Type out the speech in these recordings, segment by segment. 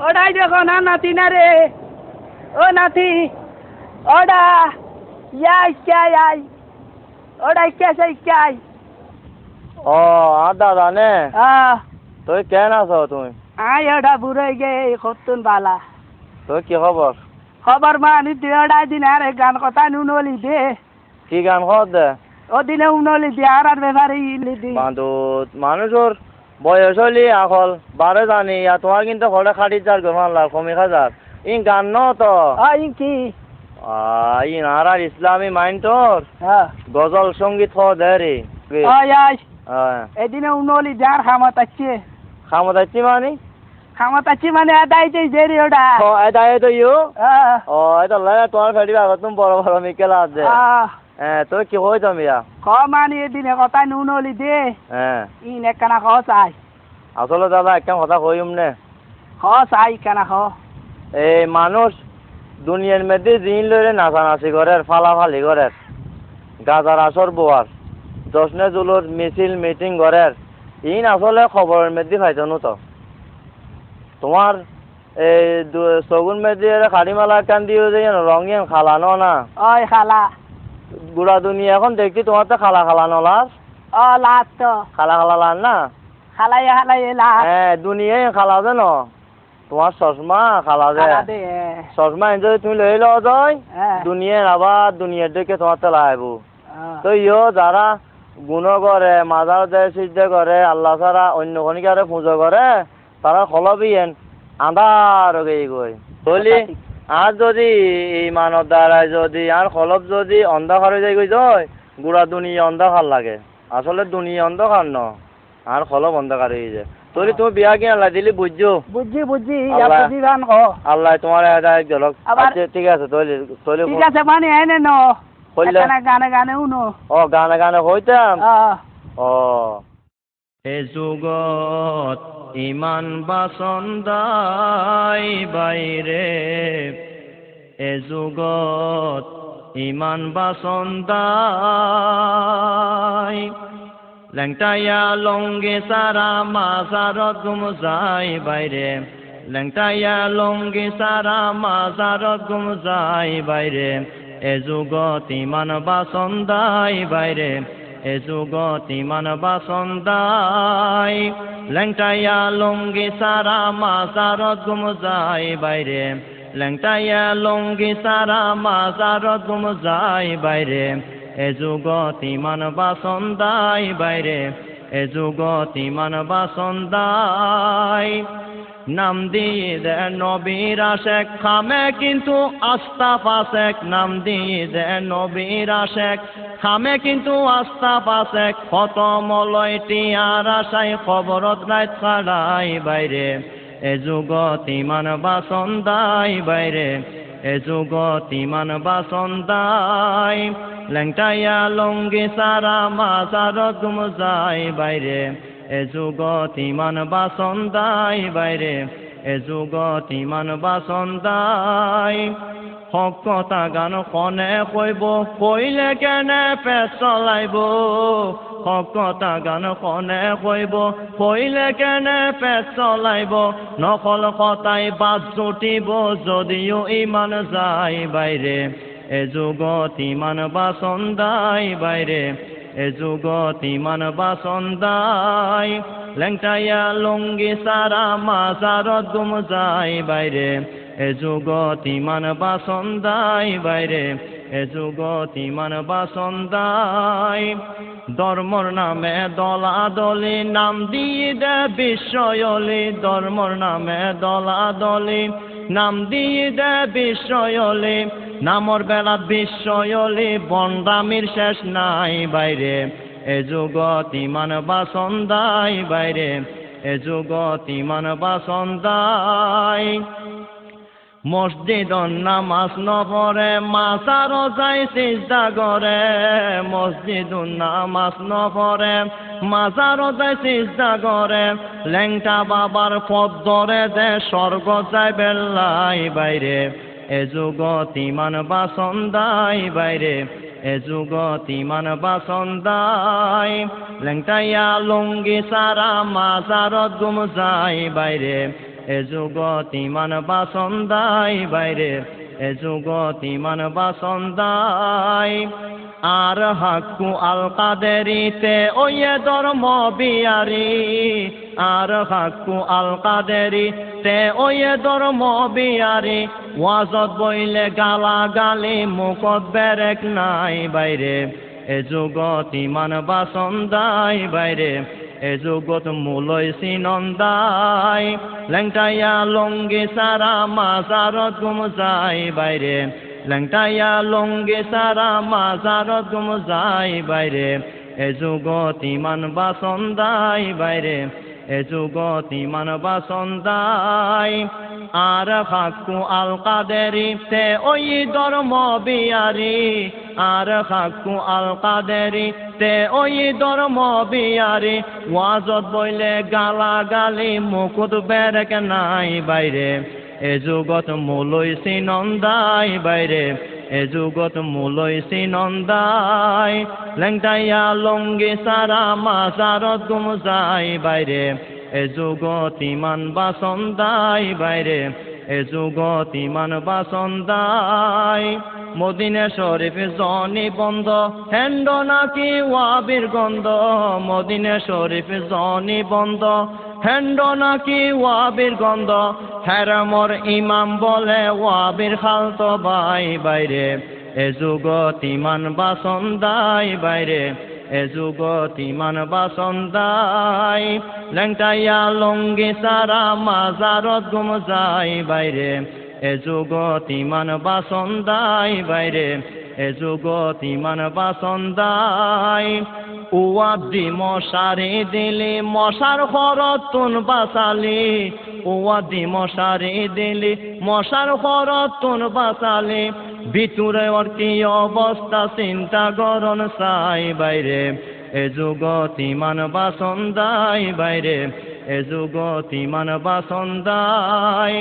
ওটাই দেখো না নাতি না রে ও নাতি ওটা আই ওটা ইচ্ছাই ও আর দাদা নে তুই কেন আছো তুই আই ওটা বুড়ো গে কতুন বালা তুই কি খবর খবর মানি তুই ওটাই দিন আরে গান কথা নুনলি দে কি গান খবর দে ও দিনে উনলি দে আর ব্যাপারে ইলি দি বান্ধু মানুষের বয়স হলি আকল বারে জানি আর তোমার কিন্তু ঘরে খাটি যার গমাল্লার কমি খাজার ইন গান ন তো কি ইন আর ইসলামী মাইন তোর গজল সঙ্গীত খ দে রে এদিনে উনলি যার খামত আছে খামত আছি মানে আদায় যে জেরি ওটা এদায় তো ইউ ও এটা লাগে তোমার ফেরিবা তুমি বড় বড় মিকেলা আছে তুই কি হই তুমি খ মানি এদিনে কথা নুনলি দে ইন একখানা খ চাই আসলে দাদা একটা কথা কইম নে খ চাই কেনা খ এই মানুষ দুনিয়ার মধ্যে জিন লইলে নাচানাচি করে ফালাফালি করে গাজার আসর বোয়ার জশ্নে জুলুর মিছিল মিটিং করে ইন আসলে খবরের মধ্যে পাইছনো তো তোমার এই সগুন মধ্যে খাড়িমালা কান দিয়ে যে রঙিন খালানো না ওই খালা গুড়া দুনিয়া এখন দেখছি তোমার তো খালা নলাস লাত তো খালা লান না খালাই লাত দুনিয়ায় খালা যে ন তোমার চশমা খালা যে চশমা এনজয় তুমি লই লও যায় দুনিয়ার আবার দুনিয়ার দিকে তোমার তো লাইব তো ইও যারা গুণ করে মাজার দেয় সিদ্ধ করে আল্লাহ ছাড়া অন্য খনিকারে পুজো করে তারা খলবিয়েন আন্ধার গই বলি আর যদি ইমানত দ্বারায় যদি আর খলব যদি অন্ধকার হয়ে যায় যায় গুড়া দুনিয়া অন্ধকার লাগে আসলে দুনিয়া অন্ধকার ন আর খলব অন্ধকার হয়ে যায় তলি তুমি বিয়া কি আল্লাহ দিলি বুঝছো বুঝছি আল্লাহ তোমার জলক ঠিক আছে ঠিক আছে মানে এনে ন গানে উনো গানে হইতাম ও এ যুগত ইমান বাসন্দাই বাইরে এ যুগত ইমান বাসন্দাই লেংটাইয়া লঙ্গে সারা মাজারত গুম যায় বাইরে লেংটাইয়া লঙ্গে সারা মাজারত গুম যায় বাইরে এ যুগত ইমান বাসন্দাই বাইরে এ যুগত ইমান বাসন্দাই লেংটাইয়া লঙ্গি সারা মাজারত গুম যায় বাইরে লেংটাইয়া লঙ্গি সারা মাজারত গুম যায় বাইরে এ যুগত ইমান বাসন্দাই বাইরে এ যুগত ইমান বাসন্দাই নাম দিয়ে দে নবীর আশেক খামে কিন্তু আস্থা পাশেক নাম দিয়ে দে নবীর আশেক খামে কিন্তু আস্থা পাশেক কত মলয়টি আর আশাই খবরত রাত খাড়াই বাইরে এ যুগত ইমান বাসন্দাই বাইরে এ যুগত ইমান বাসন্দাই লেংটাইয়া লঙ্গি সারা মাজারত গুম যায় বাইরে এ যুগত ইমান বাসন্দাই বাইরে এ যুগত ইমান বাসন্দাই হক কথা গান কনে কইব কইলে কেনে পেট চলাইব হক কথা গান কনে কইব কইলে কেনে পেট চলাইব নকল কথাই বাদ জুটিব যদিও ইমান যায় বাইরে এ যুগত ইমান বাসন্দাই বাইরে এ যুগত ইমান বাসন্দাই লেংটাইয়া লঙ্গি সারা মাজারত গুম যায় বাইরে এ যুগত ইমান বাসন্দাই বাইরে এ যুগত ইমান বাসন্দাই ধর্মর নামে দলাদলি নাম দিয়ে দে বিশ্বয়লি ধর্মর নামে দলাদলি নাম দিয়ে দে বিশ্বয়লি নামর বেলা বিশ্বয়লি বন্ডামির শেষ নাই বাইরে এ যুগত ইমান বাসন্দাই বাইরে এ যুগত ইমান বাসন্দাই মসজিদর নামাজ নপড়ে মাজারও যাই সিজদা করে মসজিদর নামাজ নপড়ে মাজারও যাই সিজদা করে লেংটা বাবার পথ ধরে দে স্বর্গ যায় বেল্লাই বাইরে এ যুগত ইমান বাসন্দাই বাইরে এ যুগত ইমান বাসন্দাই লেংটাইয়া লঙ্গি সারা মাজারত গুম যায় বাইরে এ যুগত ইমান বাসন্দাই বাইরে এ যুগত ইমান বাসন্দাই আর হাক্কু আল কাদেরিতে ওয়ে ধর্ম বিয়ারি আর হাক্কু আল কাদেরিতে ওয়ে ধর্ম বিয়ারি ওয়াজত বইলে গালা গালি মুখত বেরেক নাই বাইরে এ যুগত ইমান বাসন্দাই বাইরে এ যুগত মূলই সিনন্দাই লেংটাইয়া লঙ্গি সারা মাজারত গুম যায় বাইরে লেংটাইয়া লঙ্গি সারা মাজারত গুম যায় বাইরে এ যুগত ইমান বাসন্দাই বাইরে এ যুগত ইমান বাসন্দাই আর হাক্কু আল কাদেরিতে ওই ধর্ম বিয়ারি আর হাক্কু আল কাদেরিতে ওই ধর্ম বিয়ারি ওয়াজত বইলে গালা গালি মুকুট বেরেক নাই বাইরে এ যুগত মূলই সিনন্দাই বাইরে এ যুগত মূলই সিনন্দাই লেংটাইয়া লঙ্গি সারা মাজারত গুম যায় বাইরে এ যুগত ইমান বাসন্দাই বাইরে এ যুগত ইমান বাসন্দাই মদিনা শরীফ জনি বন্ধ হেন্ড নাকি ওয়াবির গন্ধ মদিনা শরীফ জনি বন্ধ হেন্ড নাকি ওয়াবির গন্ধ হেরামর ইমাম বলে ওয়াবির খালতো ভাই বাইরে এ যুগত ইমান বাসন্দাই বাইরে এ যুগত ইমান বাসন্দাই লেংটাইয়া লঙ্গি সারা মাজারত গুম যায় বাইরে এ যুগত ইমান বাসন্দাই বাইরে এ যুগত ইমান বাসন্দাই উয়াদি মশারি দিলি মশার খরতুন বাসালি উয়াদি মশারি দিলি মশার খরতুন বাসালি ভিতরে ওর কি অবস্থা চিন্তা করন চাই বাইরে এ যুগত ইমান বাসন্দাই বাইরে এ যুগত ইমান বাসন্দাই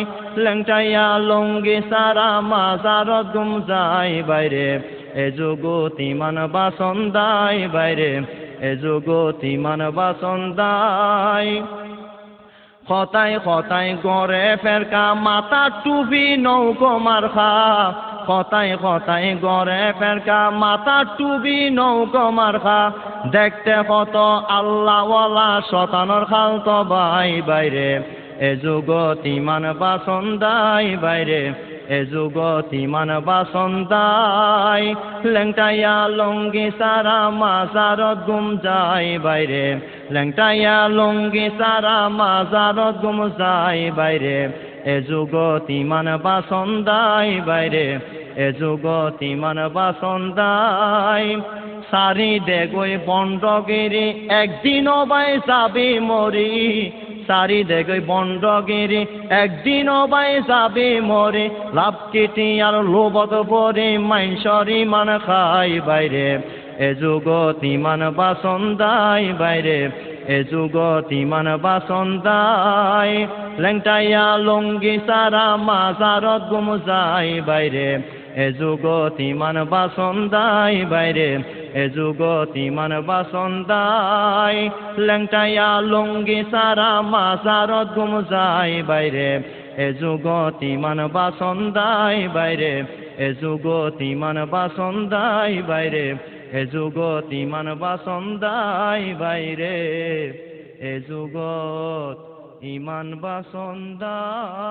লেংটাইয়া লঙ্গি সারা মাজারত গুম যায় বাইরে এ যুগত ইমান বাসন্দাই বাইরে এ যুগত ইমান বাসন্দাই খতাই খতাই গড়ে ফেরকা মাথা টুপি নৌকো মারখা খতাই খতাই গড়ে ফেরকা মাথা টুপি নৌকো মারখা দেখতে কত আল্লাহওয়ালা শতানর খালতো ভাই বাইরে এ যুগত ইমান বাসন্দাই বাইরে এ যুগত ইমান বাসন্দাই লেংটাইয়া লঙ্গি সারা মাজারত গুম যায় বাইরে লেংটাইয়া লঙ্গি সারা মাজারত গুম যায় বাইরে এ যুগত ইমান বাসন্দাই বাইরে এ যুগত ইমান বাসন্দাই সারি দেগই বন্ডগিরি একদিনও বাই যাবি মরি সারি দেগই বন্ডগিরি একদিনও বাই যাবি মরি লাভ কিটি আর লোভত পরি মাইনসরি মান খাই বাইরে এ যুগত ইমান বাসন্দাই বাইরে এ যুগত ইমান বাসন্দাই লেংটাইয়া লঙ্গি সারা মাজারত গুম যায় বাইরে এ যুগত ইমান বাসন্দাই বাইরে এ যুগত ইমান বাসন্দাই লেংটাইয়া লঙ্গি সারা মাজারত গুম যায় বাইরে এ যুগত ইমান বাসন্দাই বাইরে এ যুগত ইমান বাসন্দাই বাইরে এ যুগত ইমান বাসন্দাই বাইরে এ যুগত ইমান বাসন্দাই